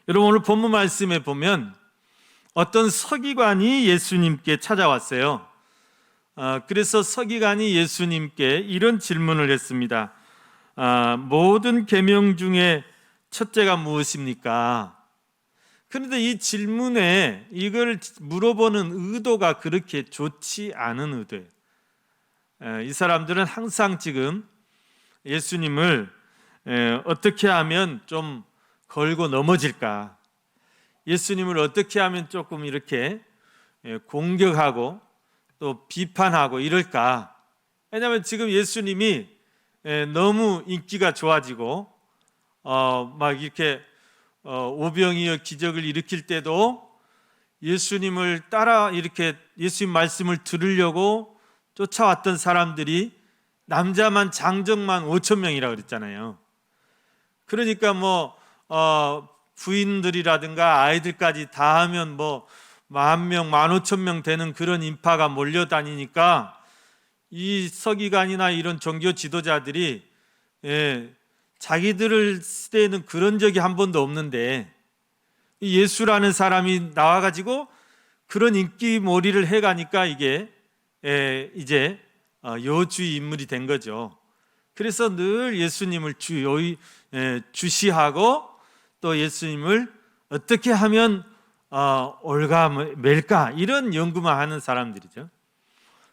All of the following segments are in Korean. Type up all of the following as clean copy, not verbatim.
여러분, 오늘 본문 말씀에 보면 어떤 서기관이 예수님께 찾아왔어요. 그래서 서기관이 예수님께 이런 질문을 했습니다. 모든 계명 중에 첫째가 무엇입니까? 그런데 이 질문에 이걸 물어보는 의도가 그렇게 좋지 않은 의도예요. 이 사람들은 항상 지금 예수님을 어떻게 하면 좀 걸고 넘어질까, 예수님을 어떻게 하면 조금 이렇게 공격하고 또 비판하고 이럴까. 왜냐하면 지금 예수님이 너무 인기가 좋아지고 막 이렇게 오병이어 기적을 일으킬 때도 예수님을 따라 이렇게 예수님 말씀을 들으려고 쫓아왔던 사람들이 남자만 장정만 5천 명이라고 그랬잖아요. 그러니까 부인들이라든가 아이들까지 다 하면 10,000명, 15,000명 되는 그런 인파가 몰려다니니까 이 서기관이나 이런 종교 지도자들이 자기들 시대에는 그런 적이 한 번도 없는데 예수라는 사람이 나와가지고 그런 인기몰이를 해가니까 이게 이제 여주의 인물이 된 거죠. 그래서 늘 예수님을 주시하고 또 예수님을 어떻게 하면 올가맬까 이런 연구만 하는 사람들이죠.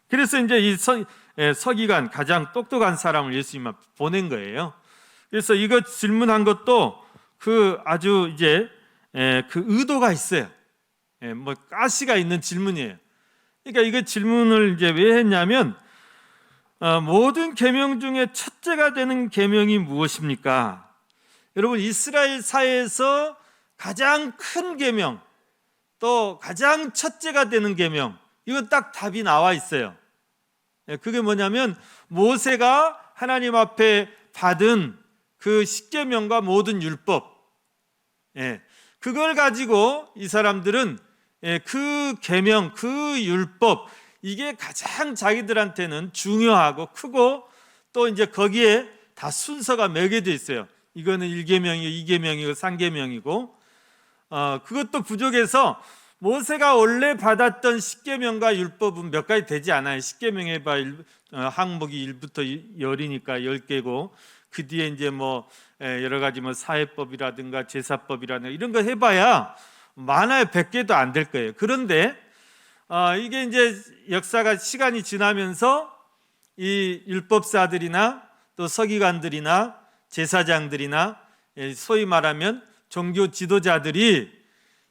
그래서 이제 이 서기관, 가장 똑똑한 사람을 예수님 앞에 보낸 거예요. 그래서 이거 질문한 것도 아주 이제 그 의도가 있어요. 가시가 있는 질문이에요. 그러니까 이거 질문을 이제 왜 했냐면 모든 계명 중에 첫째가 되는 계명이 무엇입니까? 여러분, 이스라엘 사회에서 가장 큰 계명, 또 가장 첫째가 되는 계명, 이건 딱 답이 나와 있어요. 그게 뭐냐면 모세가 하나님 앞에 받은 그 십계명과 모든 율법, 그걸 가지고 이 사람들은 그 계명, 그 율법, 이게 가장 자기들한테는 중요하고 크고 또 이제 거기에 다 순서가 매겨져 있어요. 이거는 1계명이고 2계명이고 3계명이고 그것도 부족해서 모세가 원래 받았던 십계명과 율법은 몇 가지 되지 않아요. 십계명 해봐 항목이 1부터 10이니까 10개고 그 뒤에 이제 여러 가지 사회법이라든가 제사법이라든가 이런 거 해봐야 많아야 100개도 안 될 거예요. 그런데 이게 이제 역사가 시간이 지나면서 이 율법사들이나 또 서기관들이나 제사장들이나 소위 말하면 종교 지도자들이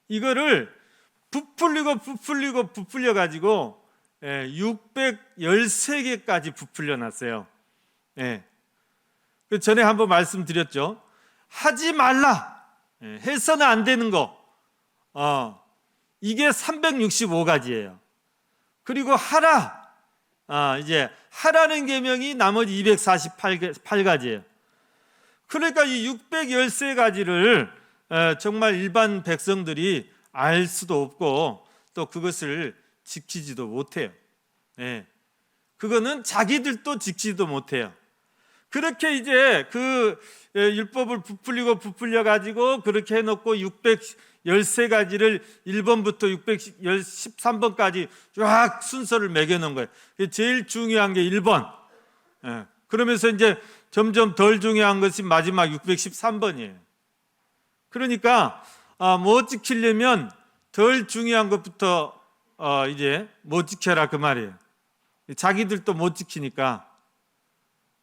이거를 부풀려 가지고 613개까지 부풀려 놨어요. 전에 한번 말씀드렸죠. 하지 말라, 해서는 안 되는 거, 이게 365가지예요. 그리고 하라, 이제 하라는 계명이 나머지 248가지예요. 그러니까 이 613가지를 정말 일반 백성들이 알 수도 없고 또 그것을 지키지도 못해요. 그거는 자기들도 지키지도 못해요. 그렇게 이제 그 율법을 부풀려 가지고 그렇게 해놓고 613가지를 1번부터 613번까지 쫙 순서를 매겨놓은 거예요. 제일 중요한 게 1번. 그러면서 이제 점점 덜 중요한 것이 마지막 613번이에요. 그러니까 못 지키려면 덜 중요한 것부터 이제 못 지켜라 그 말이에요. 자기들도 못 지키니까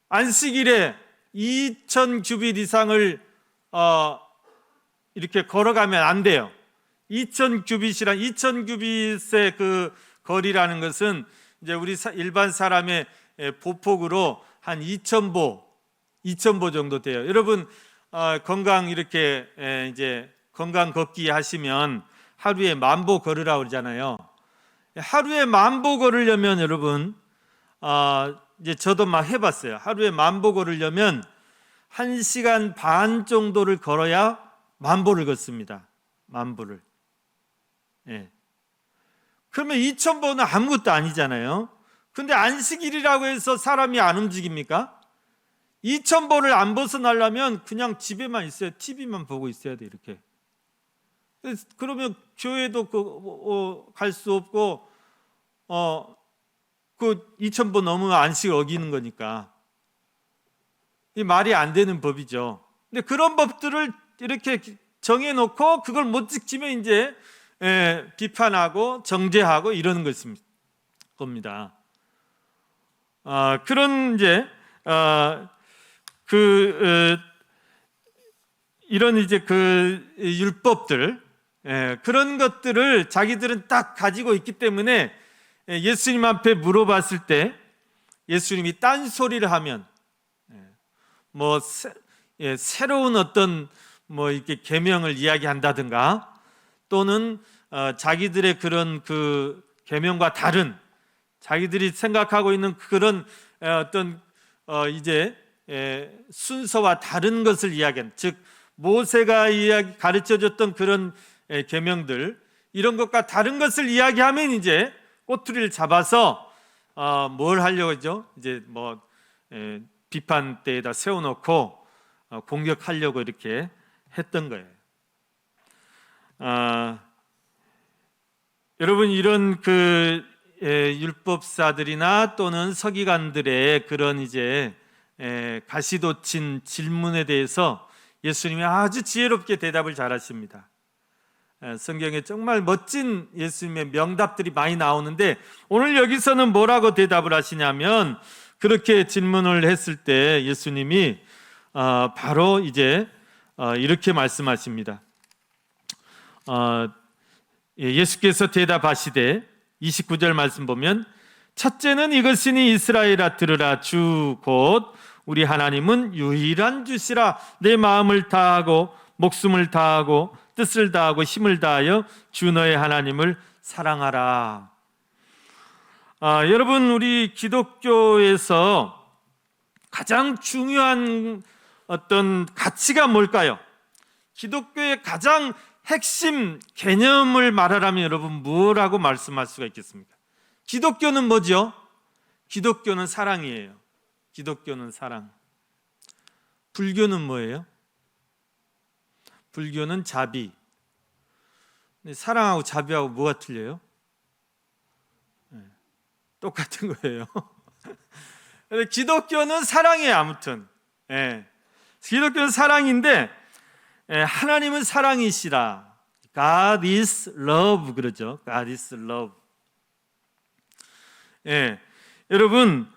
안식일에 2,000규빗 이상을 이렇게 걸어가면 안 돼요. 2,000규빗의 그 거리라는 것은 이제 우리 일반 사람의 보폭으로 한 2,000보 정도 돼요. 여러분 건강 이렇게 이제 건강 걷기 하시면 하루에 10,000보 걸으라고 그러잖아요. 하루에 10,000보 걸으려면 여러분 이제 저도 막 해봤어요. 하루에 10,000보 걸으려면 1시간 반 정도를 걸어야 10,000보를 걷습니다. 10,000보를. 그러면 2,000보는 아무것도 아니잖아요. 근데 안식일이라고 해서 사람이 안 움직입니까? 2,000보를 안 벗어나려면 그냥 집에만 있어요. TV만 보고 있어야 돼, 이렇게. 그러면 교회도 갈 수 없고 그 2,000번 넘으면 안식 어기는 거니까 이 말이 안 되는 법이죠. 근데 그런 법들을 이렇게 정해놓고 그걸 못 지키면 이제 비판하고 정죄하고 이러는 겁니다. 그런 이제 이런 이제 그 율법들 그런 것들을 자기들은 딱 가지고 있기 때문에 예수님 앞에 물어봤을 때 예수님이 딴소리를 하면 새로운 어떤 이렇게 계명을 이야기한다든가 또는 자기들의 그런 그 계명과 다른 자기들이 생각하고 있는 그런 어떤 이제 순서와 다른 것을 이야기한, 즉 모세가 가르쳐줬던 그런 계명들 이런 것과 다른 것을 이야기하면 이제 꼬투리를 잡아서 뭘 하려고 하죠? 이제 비판대에다 세워놓고 공격하려고 이렇게 했던 거예요. 여러분 이런 그 율법사들이나 또는 서기관들의 그런 이제 가시돋친 질문에 대해서 예수님이 아주 지혜롭게 대답을 잘하십니다. 성경에 정말 멋진 예수님의 명답들이 많이 나오는데 오늘 여기서는 뭐라고 대답을 하시냐면 그렇게 질문을 했을 때 예수님이 바로 이제 이렇게 말씀하십니다. 예수께서 대답하시되 29절 말씀 보면 첫째는 이것이니 이스라엘아 들으라 주 곧 우리 하나님은 유일한 주시라 내 마음을 다하고 목숨을 다하고 뜻을 다하고 힘을 다하여 주 너의 하나님을 사랑하라. 여러분 우리 기독교에서 가장 중요한 어떤 가치가 뭘까요? 기독교의 가장 핵심 개념을 말하라면 여러분 뭐라고 말씀할 수가 있겠습니까? 기독교는 뭐죠? 기독교는 사랑이에요. 기독교는 사랑. 불교는 뭐예요? 불교는 자비. 근데 사랑하고 자비하고 뭐가 틀려요? 똑같은 거예요. 기독교는 사랑이에요. 아무튼 기독교는 사랑인데 하나님은 사랑이시라. God is love 그러죠. God is love. 여러분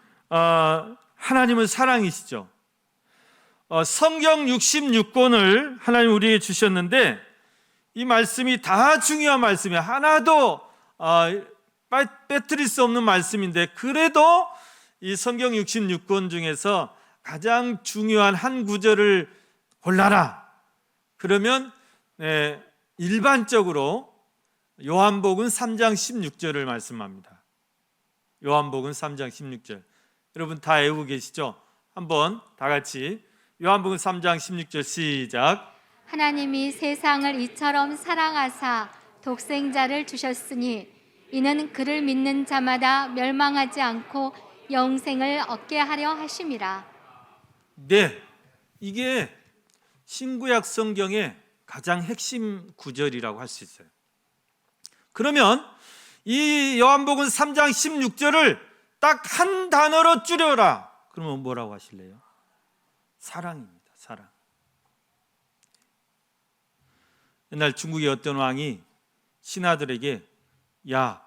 하나님은 사랑이시죠. 성경 66권을 하나님 우리에게 주셨는데 이 말씀이 다 중요한 말씀이에요. 하나도 빼뜨릴 수 없는 말씀인데 그래도 이 성경 66권 중에서 가장 중요한 한 구절을 골라라. 그러면 일반적으로 요한복음 3장 16절을 말씀합니다. 요한복음 3장 16절. 여러분 다 외우고 계시죠? 한번 다 같이 요한복음 3장 16절 시작. 하나님이 세상을 이처럼 사랑하사 독생자를 주셨으니 이는 그를 믿는 자마다 멸망하지 않고 영생을 얻게 하려 하심이라. 네, 이게 신구약 성경의 가장 핵심 구절이라고 할 수 있어요. 그러면 이 요한복음 3장 16절을 딱 한 단어로 줄여라. 그러면 뭐라고 하실래요? 사랑입니다. 사랑. 옛날 중국의 어떤 왕이 신하들에게 야,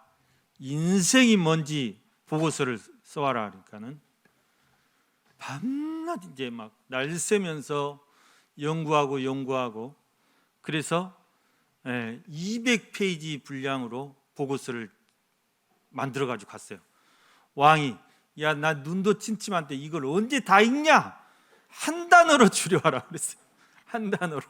인생이 뭔지 보고서를 써와라 그러니까는 밤낮 이제 막 날 새면서 연구하고 그래서 200페이지 분량으로 보고서를 만들어 가지고 갔어요. 왕이 야, 나 눈도 침침한데 이걸 언제 다 읽냐? 한 단어로 줄여와라 그랬어요. 한 단어로.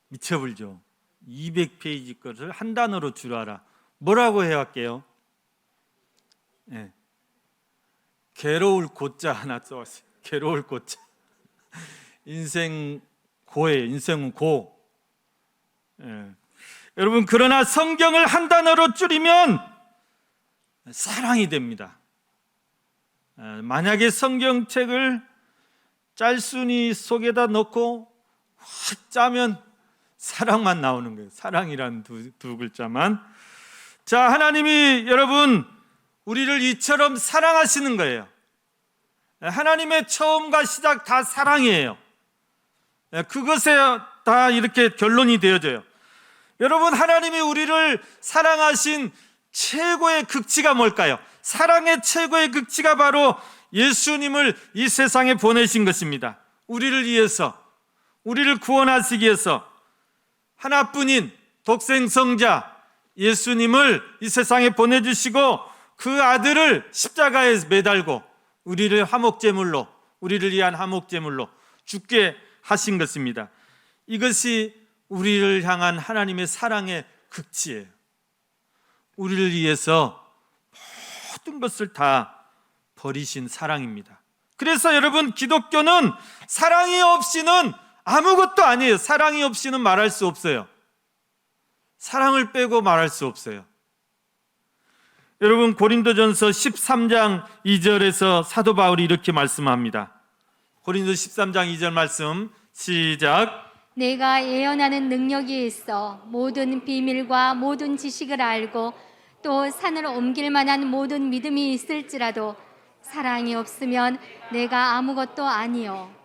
미쳐불죠. 200페이지 것을 한 단어로 줄여와라. 뭐라고 해왔게요? 괴로울 고자 하나 써왔어요. 괴로울 고자. 인생 고예요. 인생은 고. 여러분 그러나 성경을 한 단어로 줄이면 사랑이 됩니다. 만약에 성경책을 짤순이 속에다 넣고 확 짜면 사랑만 나오는 거예요. 사랑이란 두 글자만. 자, 하나님이 여러분 우리를 이처럼 사랑하시는 거예요. 하나님의 처음과 시작 다 사랑이에요. 그것에 다 이렇게 결론이 되어져요. 여러분, 하나님이 우리를 사랑하신 최고의 극치가 뭘까요? 사랑의 최고의 극치가 바로 예수님을 이 세상에 보내신 것입니다. 우리를 위해서, 우리를 구원하시기 위해서 하나뿐인 독생성자 예수님을 이 세상에 보내주시고 그 아들을 십자가에 매달고 우리를 화목제물로, 우리를 위한 화목제물로 죽게 하신 것입니다. 이것이 우리를 향한 하나님의 사랑의 극치예요. 우리를 위해서 모든 것을 다 버리신 사랑입니다. 그래서 여러분, 기독교는 사랑이 없이는 아무것도 아니에요. 사랑이 없이는 말할 수 없어요. 사랑을 빼고 말할 수 없어요. 여러분, 고린도전서 13장 2절에서 사도 바울이 이렇게 말씀합니다. 고린도 13장 2절 말씀 시작. 내가 예언하는 능력이 있어 모든 비밀과 모든 지식을 알고 또 산을 옮길 만한 모든 믿음이 있을지라도 사랑이 없으면 내가 아무것도 아니요.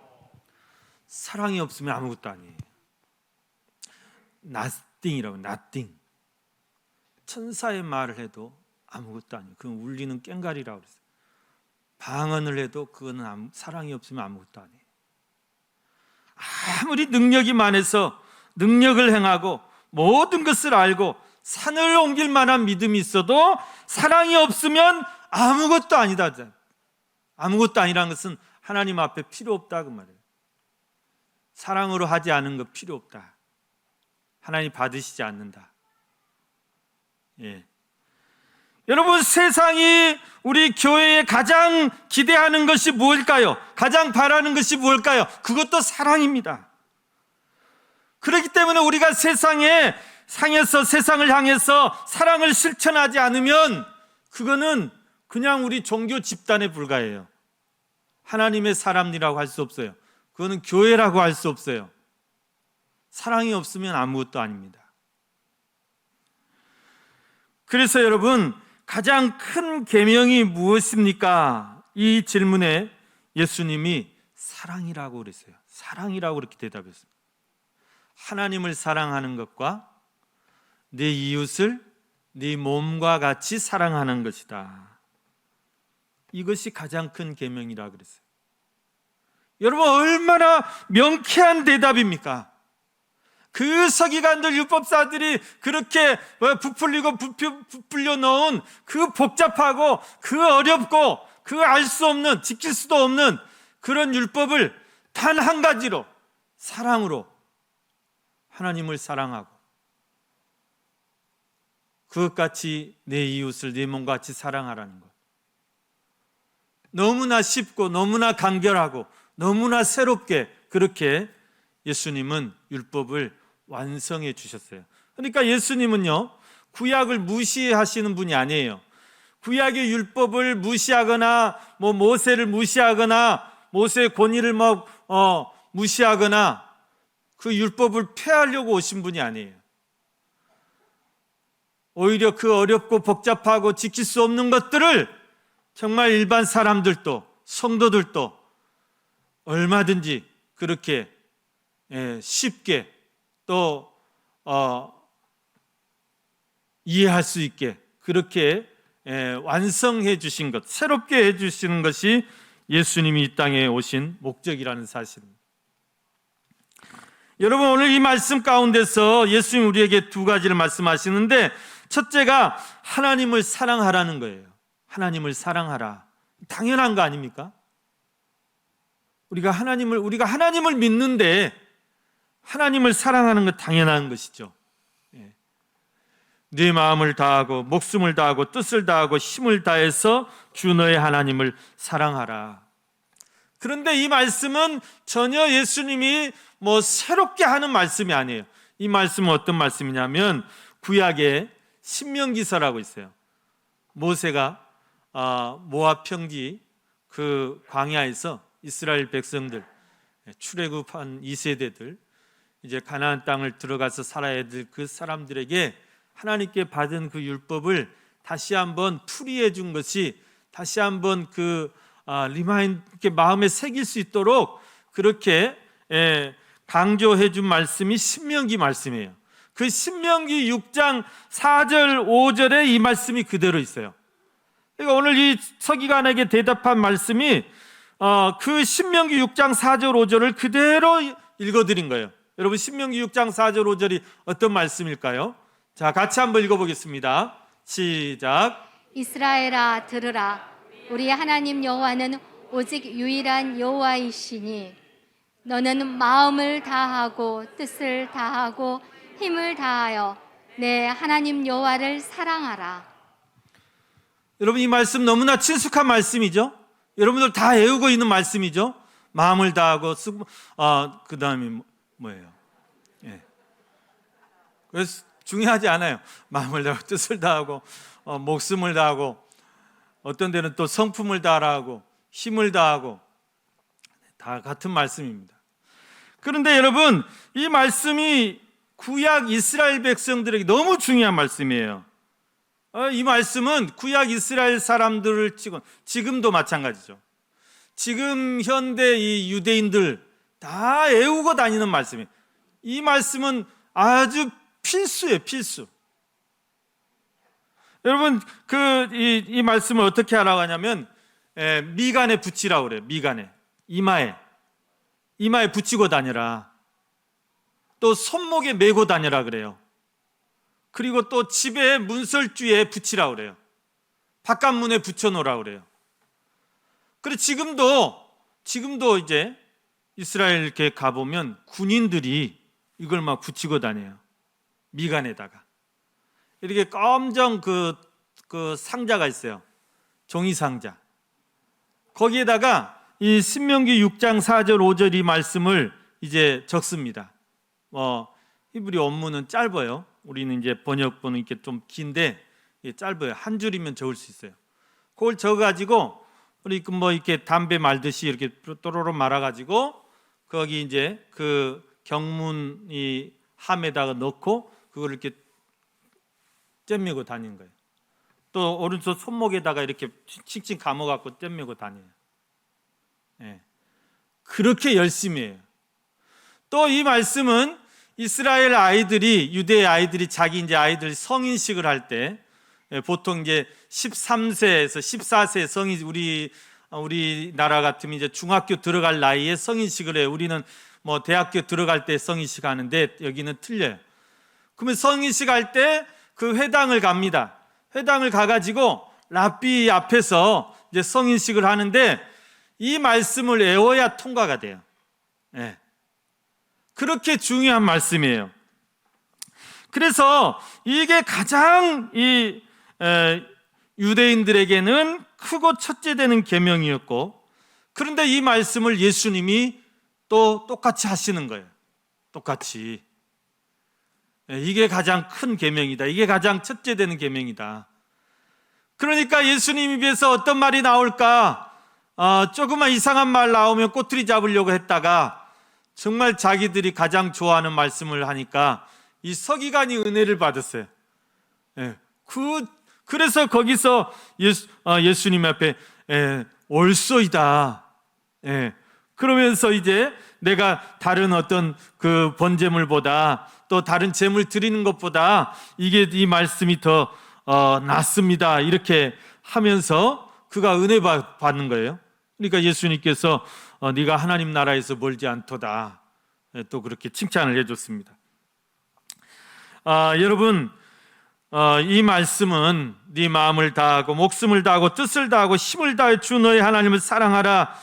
사랑이 없으면 아무것도 아니에요. nothing이라고, nothing. 천사의 말을 해도 아무것도 아니에요. 그건 울리는 꽹과리라고 그랬어요. 방언을 해도 그거는 사랑이 없으면 아무것도 아니에요. 아무리 능력이 많아서 능력을 행하고 모든 것을 알고 산을 옮길 만한 믿음이 있어도 사랑이 없으면 아무것도 아니다. 아무것도 아니라는 것은 하나님 앞에 필요 없다 그 말이에요. 사랑으로 하지 않은 것 필요 없다. 하나님 받으시지 않는다. 예. 여러분, 세상이 우리 교회에 가장 기대하는 것이 무엇일까요? 가장 바라는 것이 무엇일까요? 그것도 사랑입니다. 그렇기 때문에 우리가 상에서 세상을 향해서 사랑을 실천하지 않으면 그거는 그냥 우리 종교 집단에 불과해요. 하나님의 사람이라고 할 수 없어요. 그거는 교회라고 할 수 없어요. 사랑이 없으면 아무것도 아닙니다. 그래서 여러분, 가장 큰 계명이 무엇입니까? 이 질문에 예수님이 사랑이라고 그랬어요. 사랑이라고 그렇게 대답했어요. 하나님을 사랑하는 것과 내 이웃을 네 몸과 같이 사랑하는 것이다. 이것이 가장 큰 계명이라고 그랬어요. 여러분, 얼마나 명쾌한 대답입니까? 그 서기관들, 율법사들이 그렇게 부풀리고 부풀려 놓은 그 복잡하고 그 어렵고 그 알 수 없는, 지킬 수도 없는 그런 율법을 단 한 가지로, 사랑으로 하나님을 사랑하고 그것같이 내 이웃을 내 몸과 같이 사랑하라는 것. 너무나 쉽고 너무나 간결하고 너무나 새롭게 그렇게 예수님은 율법을 완성해 주셨어요. 그러니까 예수님은요, 구약을 무시하시는 분이 아니에요. 구약의 율법을 무시하거나 모세를 무시하거나 모세의 권위를 무시하거나 그 율법을 폐하려고 오신 분이 아니에요. 오히려 그 어렵고 복잡하고 지킬 수 없는 것들을 정말 일반 사람들도 성도들도 얼마든지 그렇게 쉽게 또 이해할 수 있게 그렇게 완성해 주신 것, 새롭게 해 주시는 것이 예수님이 이 땅에 오신 목적이라는 사실입니다. 여러분, 오늘 이 말씀 가운데서 예수님 우리에게 두 가지를 말씀하시는데, 첫째가 하나님을 사랑하라는 거예요. 하나님을 사랑하라. 당연한 거 아닙니까? 우리가 하나님을 믿는데 하나님을 사랑하는 것 당연한 것이죠. 네 마음을 다하고 목숨을 다하고 뜻을 다하고 힘을 다해서 주 너의 하나님을 사랑하라. 그런데 이 말씀은 전혀 예수님이 새롭게 하는 말씀이 아니에요. 이 말씀은 어떤 말씀이냐면 구약에 신명기서라고 있어요. 모세가 모압 평지 그 광야에서 이스라엘 백성들 출애굽한 2세대들 이제 가나안 땅을 들어가서 살아야 될 그 사람들에게 하나님께 받은 그 율법을 다시 한번 풀이해 준 것이 다시 한번 리마인드 마음에 새길 수 있도록 그렇게 강조해 준 말씀이 신명기 말씀이에요. 그 신명기 6장 4절 5절에 이 말씀이 그대로 있어요. 그러니까 오늘 이 서기관에게 대답한 말씀이 그 신명기 6장 4절 5절을 그대로 읽어드린 거예요. 여러분, 신명기 6장 4절 5절이 어떤 말씀일까요? 자, 같이 한번 읽어보겠습니다. 시작. 이스라엘아 들으라. 우리 하나님 여호와는 오직 유일한 여호와이시니 너는 마음을 다하고 뜻을 다하고 힘을 다하여 내 하나님 여호와를 사랑하라. 여러분, 이 말씀 너무나 친숙한 말씀이죠. 여러분들 다 외우고 있는 말씀이죠. 마음을 다하고 그 다음에 뭐예요? 그래서 중요하지 않아요. 마음을 다하고 뜻을 다하고 목숨을 다하고 어떤 데는 또 성품을 다하고 힘을 다하고 다 같은 말씀입니다. 그런데 여러분, 이 말씀이 구약 이스라엘 백성들에게 너무 중요한 말씀이에요. 이 말씀은 구약 이스라엘 사람들을 치고 지금도 마찬가지죠. 지금 현대 이 유대인들 다 외우고 다니는 말씀이에요. 이 말씀은 아주 필수예요, 필수. 여러분, 이 말씀을 어떻게 하라고 하냐면 미간에 붙이라고 그래요. 미간에, 이마에 붙이고 다녀라. 또 손목에 메고 다녀라 그래요. 그리고 또 집에 문설주에 붙이라고 그래요. 바깥문에 붙여놓으라고 그래요. 그리고 지금도 이제 이스라엘 이렇게 가보면 군인들이 이걸 막 붙이고 다녀요. 미간에다가 이렇게 검정 그 상자가 있어요. 종이 상자. 거기에다가 이 신명기 6장 4절 5절 이 말씀을 이제 적습니다. 히브리 원문은 짧아요. 우리는 이제 번역본은 이렇게 좀 긴데 짧아요. 한 줄이면 적을 수 있어요. 그걸 적어가지고 우리 이렇게 담배 말듯이 이렇게 또로로 말아가지고 거기 이제 그 경문 이 함에다가 넣고 그걸 이렇게 잼매고 다니는 거예요. 또 오른쪽 손목에다가 이렇게 칭칭 감아갖고 잼매고 다녀요. 그렇게 열심히 해요. 또 이 말씀은 이스라엘 아이들이, 유대 아이들이 자기 이제 아이들 성인식을 할 때 보통 이제 13세에서 14세 성인, 우리나라 같으면 이제 중학교 들어갈 나이에 성인식을 해요. 우리는 뭐 대학교 들어갈 때 성인식 하는데 여기는 틀려요. 그러면 성인식 할 때 그 회당을 갑니다. 회당을 가가지고 랍비 앞에서 이제 성인식을 하는데 이 말씀을 외워야 통과가 돼요. 그렇게 중요한 말씀이에요. 그래서 이게 가장 이 유대인들에게는 크고 첫째 되는 계명이었고, 그런데 이 말씀을 예수님이 또 똑같이 하시는 거예요. 똑같이. 이게 가장 큰 계명이다. 이게 가장 첫째 되는 계명이다. 그러니까 예수님 입에서 어떤 말이 나올까? 조금만 이상한 말 나오면 꼬투리 잡으려고 했다가 정말 자기들이 가장 좋아하는 말씀을 하니까 이 서기관이 은혜를 받았어요. 그래서 거기서 예수님 앞에 옳소이다. 그러면서 이제 내가 다른 어떤 그 번제물보다 또 다른 제물 드리는 것보다 이 말씀이 더 낫습니다. 이렇게 하면서 그가 은혜 받는 거예요. 그러니까 예수님께서 네가 하나님 나라에서 멀지 않도다. 또 그렇게 칭찬을 해줬습니다. 여러분, 이 말씀은 네 마음을 다하고 목숨을 다하고 뜻을 다하고 힘을 다해 주 너의 하나님을 사랑하라.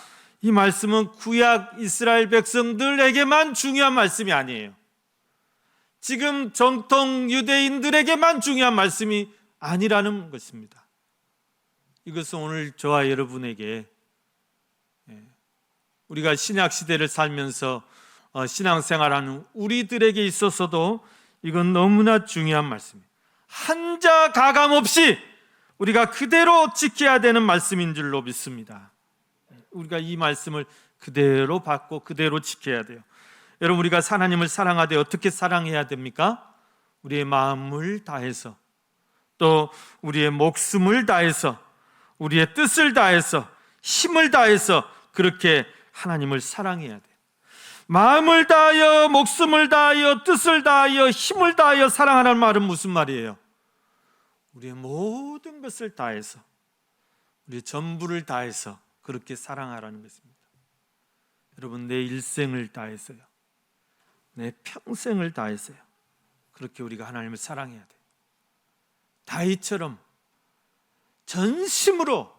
이 말씀은 구약 이스라엘 백성들에게만 중요한 말씀이 아니에요. 지금 정통 유대인들에게만 중요한 말씀이 아니라는 것입니다. 이것은 오늘 저와 여러분에게, 우리가 신약 시대를 살면서 신앙생활하는 우리들에게 있어서도 이건 너무나 중요한 말씀이에요. 한자 가감 없이 우리가 그대로 지켜야 되는 말씀인 줄로 믿습니다. 우리가 이 말씀을 그대로 받고 그대로 지켜야 돼요. 여러분, 우리가 하나님을 사랑하되 어떻게 사랑해야 됩니까? 우리의 마음을 다해서, 또 우리의 목숨을 다해서, 우리의 뜻을 다해서, 힘을 다해서 그렇게 하나님을 사랑해야 돼요. 마음을 다하여, 목숨을 다하여, 뜻을 다하여, 힘을 다하여 사랑하라는 말은 무슨 말이에요? 우리의 모든 것을 다해서, 우리의 전부를 다해서 그렇게 사랑하라는 것입니다. 여러분, 내 일생을 다해서요, 내 평생을 다해서요, 그렇게 우리가 하나님을 사랑해야 돼요. 다윗처럼 전심으로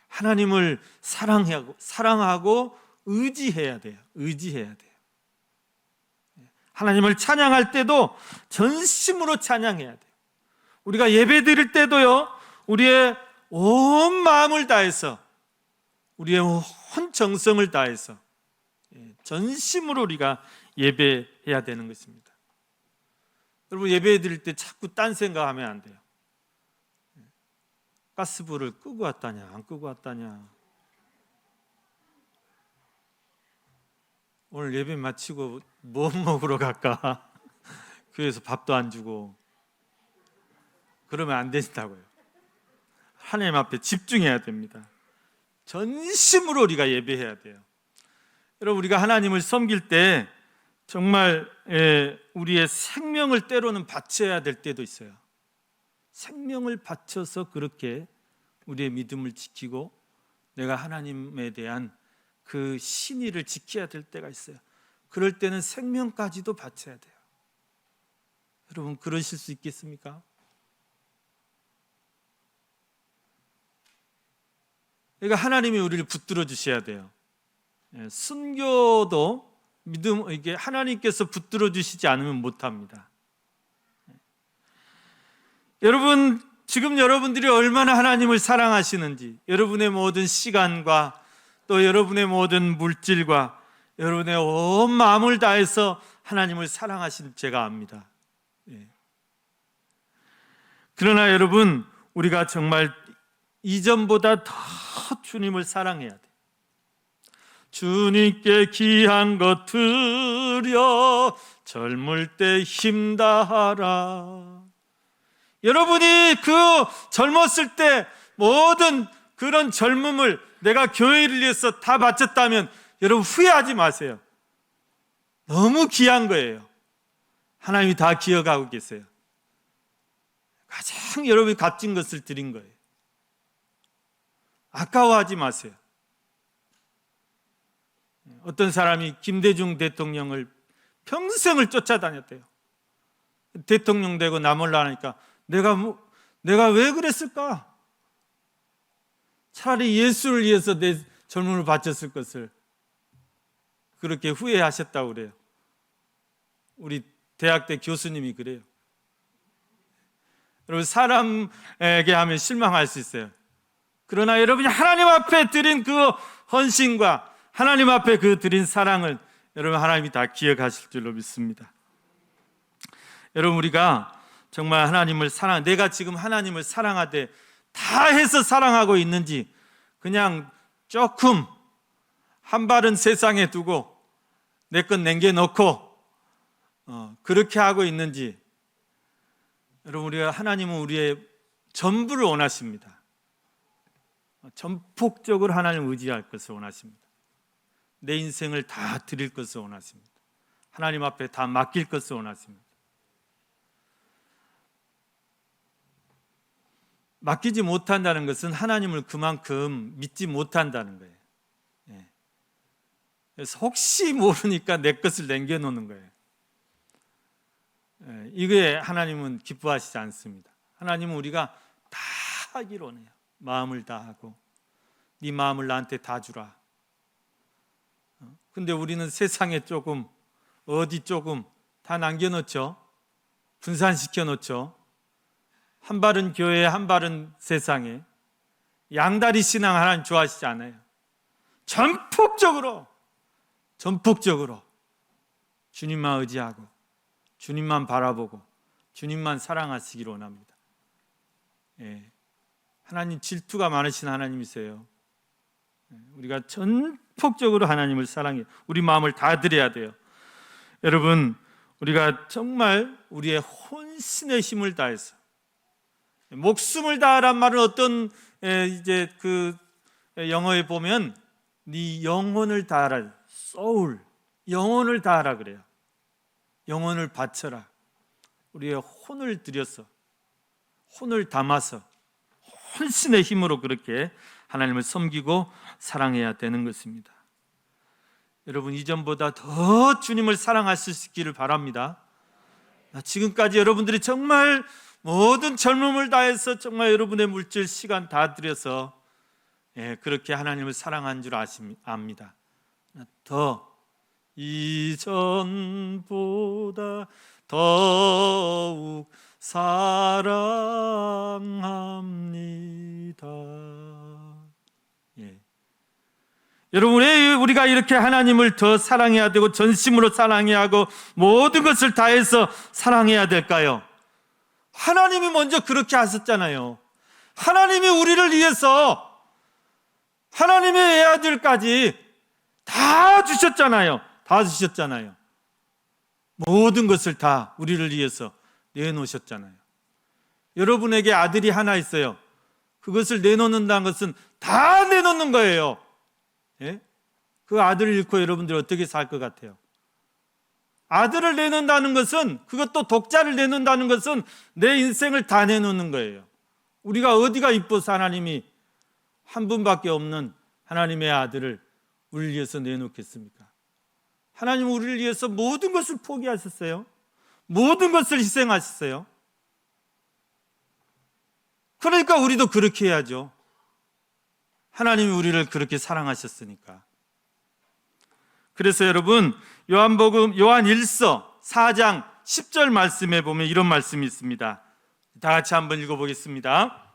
하나님을 사랑하고 의지해야 돼요. 의지해야 돼요. 하나님을 찬양할 때도 전심으로 찬양해야 돼요. 우리가 예배 드릴 때도요, 우리의 온 마음을 다해서, 우리의 온 정성을 다해서 전심으로 우리가 예배해야 되는 것입니다. 여러분, 예배 드릴 때 자꾸 딴 생각하면 안 돼요. 가스불을 끄고 왔다냐 안 끄고 왔다냐, 오늘 예배 마치고 뭐 먹으러 갈까? 교회에서 밥도 안 주고, 그러면 안 된다고요. 하나님 앞에 집중해야 됩니다. 전심으로 우리가 예배해야 돼요. 여러분, 우리가 하나님을 섬길 때 정말 우리의 생명을 때로는 바쳐야 될 때도 있어요. 생명을 바쳐서 그렇게 우리의 믿음을 지키고 내가 하나님에 대한 그 신의를 지켜야 될 때가 있어요. 그럴 때는 생명까지도 바쳐야 돼요. 여러분, 그러실 수 있겠습니까? 그러니까 하나님이 우리를 붙들어 주셔야 돼요. 순교도 믿음, 이게 하나님께서 붙들어 주시지 않으면 못합니다. 여러분, 지금 여러분들이 얼마나 하나님을 사랑하시는지, 여러분의 모든 시간과 또 여러분의 모든 물질과 여러분의 온 마음을 다해서 하나님을 사랑하시는 제가 압니다. 그러나 여러분, 우리가 정말 이전보다 더 주님을 사랑해야 돼요. 주님께 귀한 것 드려 젊을 때 힘다하라. 여러분이 그 젊었을 때 모든 그런 젊음을 내가 교회를 위해서 다 바쳤다면 여러분, 후회하지 마세요. 너무 귀한 거예요. 하나님이 다 기억하고 계세요. 가장 여러분이 값진 것을 드린 거예요. 아까워하지 마세요. 어떤 사람이 김대중 대통령을 평생을 쫓아다녔대요. 대통령 되고 나몰라 하니까 내가 왜 그랬을까? 차라리 예수를 위해서 내 젊음을 바쳤을 것을, 그렇게 후회하셨다고 그래요. 우리 대학 때 교수님이 그래요. 여러분, 사람에게 하면 실망할 수 있어요. 그러나 여러분이 하나님 앞에 드린 그 헌신과 하나님 앞에 그 드린 사랑을 여러분, 하나님이 다 기억하실 줄로 믿습니다. 여러분, 우리가 정말 하나님을 내가 지금 하나님을 사랑하되 다 해서 사랑하고 있는지, 그냥 조금 한 발은 세상에 두고 내 것 남겨놓고 그렇게 하고 있는지. 여러분, 하나님은 우리의 전부를 원하십니다. 전폭적으로 하나님을 의지할 것을 원하십니다. 내 인생을 다 드릴 것을 원하십니다. 하나님 앞에 다 맡길 것을 원하십니다. 맡기지 못한다는 것은 하나님을 그만큼 믿지 못한다는 거예요. 그래서 혹시 모르니까 내 것을 남겨놓는 거예요. 이게 하나님은 기뻐하시지 않습니다. 하나님은 우리가 다 하기를 원해요. 마음을 다하고 네 마음을 나한테 다 주라. 근데 우리는 세상에 조금, 어디 조금 다 남겨놓죠. 분산시켜 놓죠. 한 발은 교회에, 한 발은 세상에. 양다리 신앙 하나님 좋아하시지 않아요. 전폭적으로 주님만 의지하고 주님만 바라보고 주님만 사랑하시기를 원합니다. 하나님 질투가 많으신 하나님이세요. 우리가 전폭적으로 하나님을 사랑해요. 우리 마음을 다 드려야 돼요. 여러분, 우리가 정말 우리의 혼신의 힘을 다해서, 목숨을 다하란 말은 어떤 이제 그 영어에 보면 네 영혼을 다하라, soul, 영혼을 다하라 그래요. 영혼을 바쳐라. 우리의 혼을 들여서, 혼을 담아서 혼신의 힘으로 그렇게 하나님을 섬기고 사랑해야 되는 것입니다. 여러분, 이전보다 더 주님을 사랑하시기를 바랍니다. 지금까지 여러분들이 정말 모든 젊음을 다해서 정말 여러분의 물질 시간 다 들여서 그렇게 하나님을 사랑한 줄 압니다. 더 이전보다 더욱 사랑합니다. 여러분, 왜 우리가 이렇게 하나님을 더 사랑해야 되고 전심으로 사랑해야 하고 모든 것을 다해서 사랑해야 될까요? 하나님이 먼저 그렇게 하셨잖아요. 하나님이 우리를 위해서 하나님의 애아들까지 다 주셨잖아요. 다 주셨잖아요. 모든 것을 다 우리를 위해서 내놓으셨잖아요. 여러분에게 아들이 하나 있어요. 그것을 내놓는다는 것은 다 내놓는 거예요. 예? 그 아들을 잃고 여러분들 어떻게 살 것 같아요? 아들을 내놓는다는 것은, 그것도 독자를 내놓는다는 것은 내 인생을 다 내놓는 거예요. 우리가 어디가 이뻐서 하나님이 한 분밖에 없는 하나님의 아들을 우리를 위해서 내놓겠습니까? 하나님은 우리를 위해서 모든 것을 포기하셨어요. 모든 것을 희생하셨어요. 그러니까 우리도 그렇게 해야죠. 하나님이 우리를 그렇게 사랑하셨으니까. 그래서 여러분, 요한 1서 4장 10절 말씀에 보면 이런 말씀이 있습니다. 다 같이 한번 읽어보겠습니다.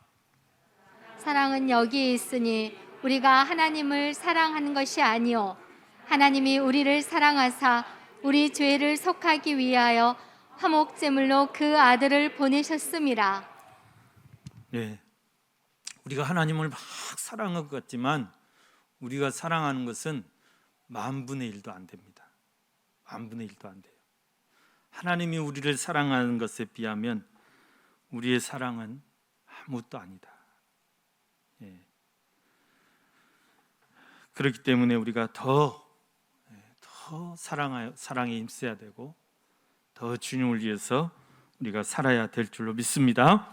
사랑은 여기에 있으니 우리가 하나님을 사랑하는 것이 아니요 하나님이 우리를 사랑하사 우리 죄를 속하기 위하여 화목제물로 그 아들을 보내셨음이라. 네, 우리가 하나님을 막 사랑한 것 같지만 우리가 사랑하는 것은 10,000분의 1도 안 됩니다. 10,000분의 1도 안 돼요. 하나님이 우리를 사랑하는 것에 비하면 우리의 사랑은 아무것도 아니다. 예. 그렇기 때문에 우리가 더 사랑에 힘써야 되고 더 주님을 위해서 우리가 살아야 될 줄로 믿습니다.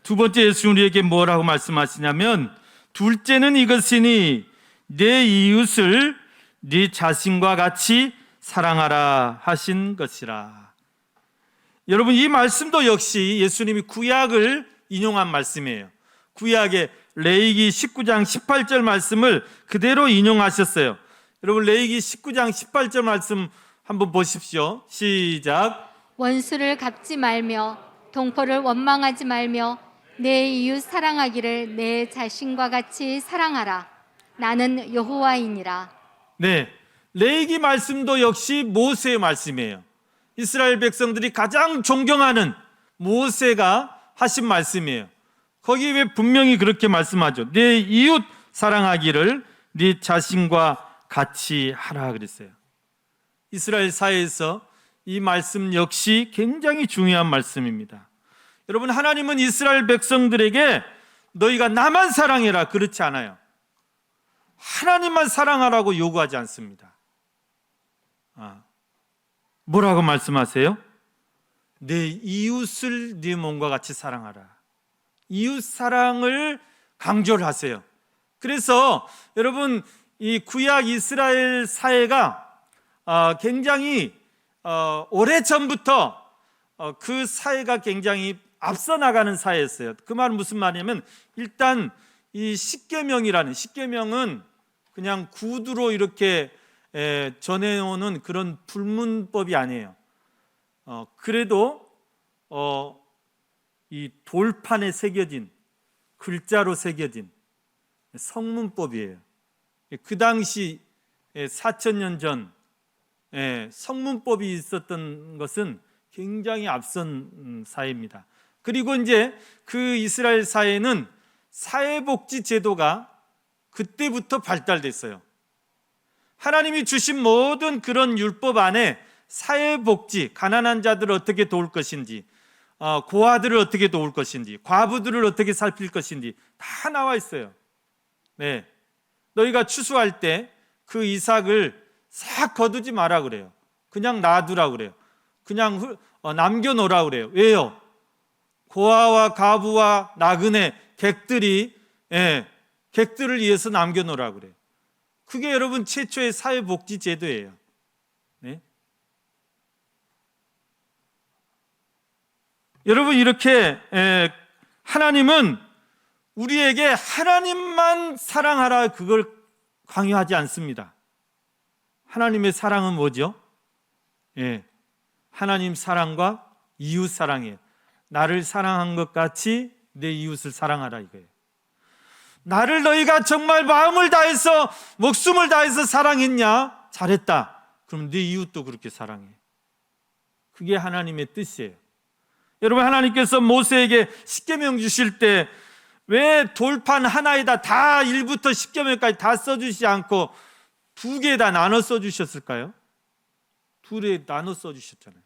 두 번째, 예수 우리에게 뭐라고 말씀하시냐면, 둘째는 이것이니 내 이웃을 네 자신과 같이 사랑하라 하신 것이라. 여러분, 이 말씀도 역시 예수님이 구약을 인용한 말씀이에요. 구약의 레위기 19장 18절 말씀을 그대로 인용하셨어요. 여러분, 레위기 19장 18절 말씀 한번 보십시오. 시작. 원수를 갚지 말며 동포를 원망하지 말며 내 이웃 사랑하기를 내 자신과 같이 사랑하라. 나는 여호와이니라. 네, 레위기 말씀도 역시 모세의 말씀이에요. 이스라엘 백성들이 가장 존경하는 모세가 하신 말씀이에요. 거기 왜 분명히 그렇게 말씀하죠. 내 이웃 사랑하기를 네 자신과 같이 하라 그랬어요. 이스라엘 사회에서 이 말씀 역시 굉장히 중요한 말씀입니다. 여러분, 하나님은 이스라엘 백성들에게 너희가 나만 사랑해라 그렇지 않아요. 하나님만 사랑하라고 요구하지 않습니다. 뭐라고 말씀하세요? 내 이웃을 네 몸과 같이 사랑하라. 이웃 사랑을 강조를 하세요. 그래서 여러분, 이 구약 이스라엘 사회가 굉장히 오래전부터 그 사회가 굉장히 앞서 나가는 사회였어요. 그 말은 무슨 말이냐면, 일단 이 십계명이라는, 십계명은 그냥 구두로 이렇게 전해오는 그런 불문법이 아니에요. 그래도 이 돌판에 새겨진, 글자로 새겨진 성문법이에요. 그 당시 4,000년 전 성문법이 있었던 것은 굉장히 앞선 사회입니다. 그리고 이제 그 이스라엘 사회는 사회복지 제도가 그때부터 발달됐어요. 하나님이 주신 모든 그런 율법 안에 사회복지, 가난한 자들을 어떻게 도울 것인지, 고아들을 어떻게 도울 것인지, 과부들을 어떻게 살필 것인지 다 나와 있어요. 네, 너희가 추수할 때 그 이삭을 싹 거두지 마라 그래요. 그냥 놔두라 그래요. 그냥 남겨놓으라 그래요. 왜요? 고아와 과부와 나그네 객들을 위해서 남겨놓으라 그래요. 그게 여러분 최초의 사회복지 제도예요. 네? 여러분 이렇게 하나님은 우리에게 하나님만 사랑하라 그걸 강요하지 않습니다. 하나님의 사랑은 뭐죠? 하나님 사랑과 이웃 사랑이에요. 나를 사랑한 것 같이 내 이웃을 사랑하라 이거예요. 나를 너희가 정말 마음을 다해서 목숨을 다해서 사랑했냐? 잘했다. 그럼 네 이웃도 그렇게 사랑해. 그게 하나님의 뜻이에요. 여러분 하나님께서 모세에게 십계명 주실 때 왜 돌판 하나에다 다 1부터 10계명까지 다 써주시지 않고 2개에다 나눠 써주셨을까요? 2개 나눠 써주셨잖아요.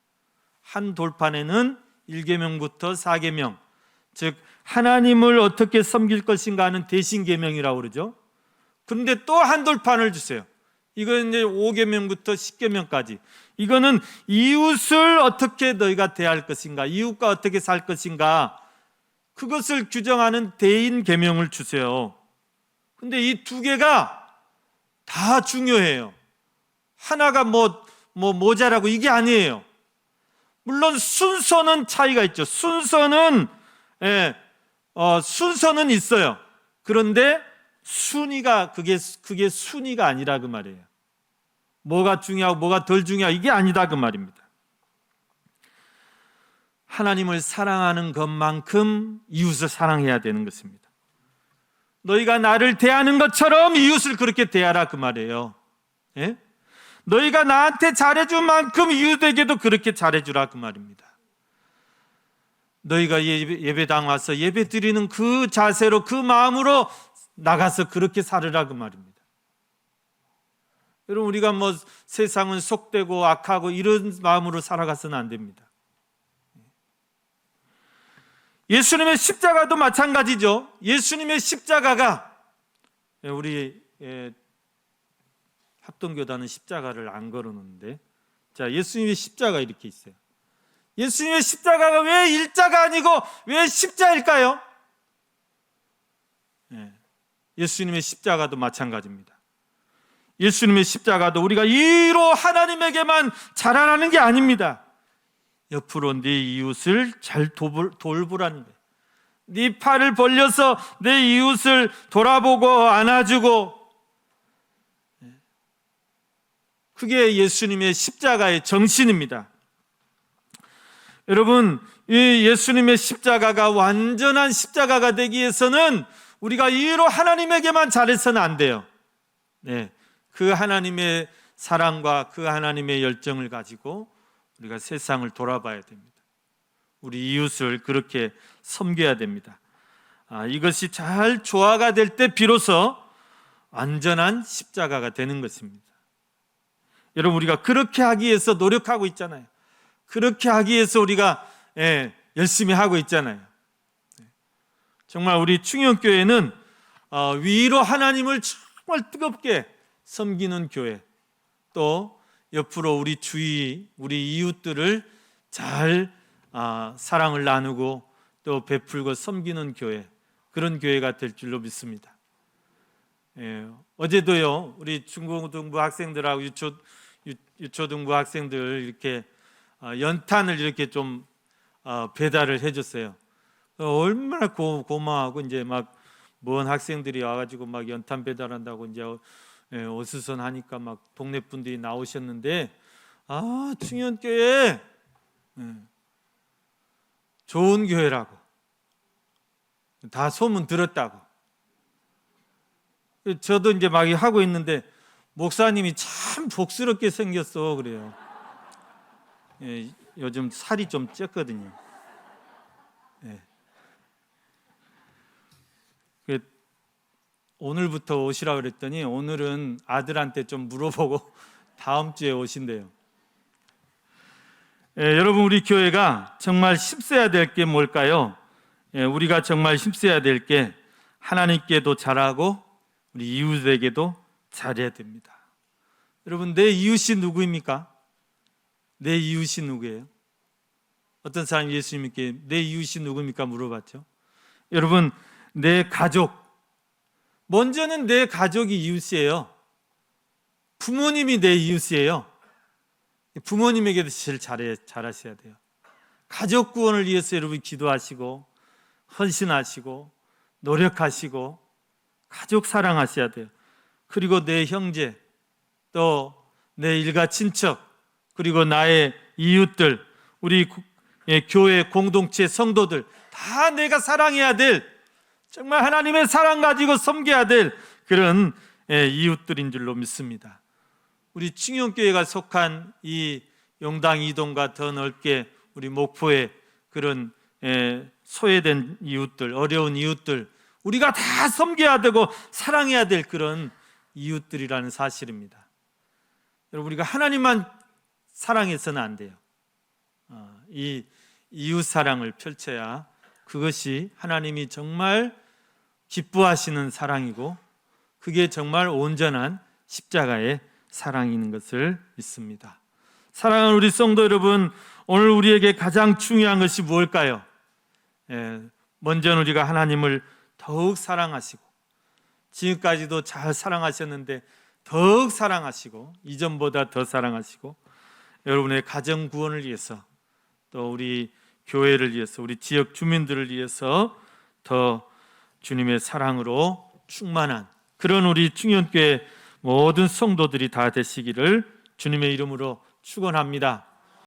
한 돌판에는 1계명부터 4계명, 즉 하나님을 어떻게 섬길 것인가 하는 대신 계명이라고 그러죠. 그런데 또 한 돌판을 주세요. 이건 이제 5계명부터 10계명까지. 이거는 이웃을 어떻게 너희가 대할 것인가, 이웃과 어떻게 살 것인가, 그것을 규정하는 대인 계명을 주세요. 근데 이 2개가 다 중요해요. 하나가 모자라고 이게 아니에요. 물론 순서는 차이가 있죠. 순서는 있어요. 그런데 순위가 그게 순위가 아니라 그 말이에요. 뭐가 중요하고 뭐가 덜 중요하고 이게 아니다 그 말입니다. 하나님을 사랑하는 것만큼 이웃을 사랑해야 되는 것입니다. 너희가 나를 대하는 것처럼 이웃을 그렇게 대하라 그 말이에요. 예? 너희가 나한테 잘해준 만큼 이웃에게도 그렇게 잘해주라 그 말입니다. 너희가 예배당 와서 예배 드리는 그 자세로 그 마음으로 나가서 그렇게 살으라 그 말입니다. 여러분 우리가 세상은 속되고 악하고 이런 마음으로 살아가서는 안 됩니다. 예수님의 십자가도 마찬가지죠. 예수님의 십자가가 우리 합동교단은 십자가를 안 걸어놓는데, 자 예수님의 십자가 이렇게 있어요. 예수님의 십자가가 왜 일자가 아니고 왜 십자일까요? 예수님의 십자가도 마찬가지입니다. 예수님의 십자가도 우리가 이로 하나님에게만 자라나는 게 아닙니다. 옆으로 네 이웃을 잘 돌보라는 거예요. 네 팔을 벌려서 내 이웃을 돌아보고 안아주고, 그게 예수님의 십자가의 정신입니다. 여러분 이 예수님의 십자가가 완전한 십자가가 되기 위해서는 우리가 이로 하나님에게만 잘해서는 안 돼요. 그 하나님의 사랑과 그 하나님의 열정을 가지고 우리가 세상을 돌아봐야 됩니다. 우리 이웃을 그렇게 섬겨야 됩니다. 이것이 잘 조화가 될 때 비로소 완전한 십자가가 되는 것입니다. 여러분 우리가 그렇게 하기 위해서 노력하고 있잖아요. 그렇게 하기 위해서 우리가 열심히 하고 있잖아요. 정말 우리 충영교회는 위로 하나님을 정말 뜨겁게 섬기는 교회, 또 옆으로 우리 주위, 우리 이웃들을 잘 사랑을 나누고 또 베풀고 섬기는 교회, 그런 교회가 될 줄로 믿습니다. 어제도요 우리 중고등부 학생들하고 유초등부 학생들 이렇게 연탄을 이렇게 좀 배달을 해줬어요. 얼마나 고마워하고 이제 막 먼 학생들이 와가지고 막 연탄 배달한다고 이제 어수선하니까 막 동네 분들이 나오셨는데, 충현교회 좋은 교회라고 다 소문 들었다고. 저도 이제 막 하고 있는데 목사님이 참 복스럽게 생겼어 그래요. 요즘 살이 좀 쪘거든요. 오늘부터 오시라 그랬더니 오늘은 아들한테 좀 물어보고 다음 주에 오신대요. 여러분, 우리 교회가 정말 힘써야 될 게 뭘까요? 우리가 정말 힘써야 될 게 하나님께도 잘하고 우리 이웃에게도 잘해야 됩니다. 여러분, 내 이웃이 누구입니까? 내 이웃이 누구예요? 어떤 사람이 예수님께 내 이웃이 누구입니까? 물어봤죠. 여러분, 내 가족, 먼저는 내 가족이 이웃이에요. 부모님이 내 이웃이에요. 부모님에게도 제일 잘하셔야 돼요. 가족 구원을 위해서 여러분 기도하시고 헌신하시고 노력하시고 가족 사랑하셔야 돼요. 그리고 내 형제, 또 내 일가 친척, 그리고 나의 이웃들, 우리 교회 공동체 성도들 다 내가 사랑해야 될, 정말 하나님의 사랑 가지고 섬겨야 될 그런 이웃들인 줄로 믿습니다. 우리 충영교회가 속한 이 용당 이동과 더 넓게 우리 목포의 그런 소외된 이웃들, 어려운 이웃들, 우리가 다 섬겨야 되고 사랑해야 될 그런 이웃들이라는 사실입니다. 여러분, 우리가 하나님만 사랑해서는 안 돼요. 이 이웃 사랑을 펼쳐야 그것이 하나님이 정말 기뻐하시는 사랑이고 그게 정말 온전한 십자가의 사랑인 것을 믿습니다. 사랑하는 우리 성도 여러분, 오늘 우리에게 가장 중요한 것이 무엇일까요? 먼저는 우리가 하나님을 더욱 사랑하시고 지금까지도 잘 사랑하셨는데 더욱 사랑하시고 이전보다 더 사랑하시고 여러분의 가정 구원을 위해서 또 우리 교회를 위해서 우리 지역 주민들을 위해서 더 주님의 사랑으로 충만한 그런 우리 충현교회 모든 성도들이 다 되시기를 주님의 이름으로 축원합니다.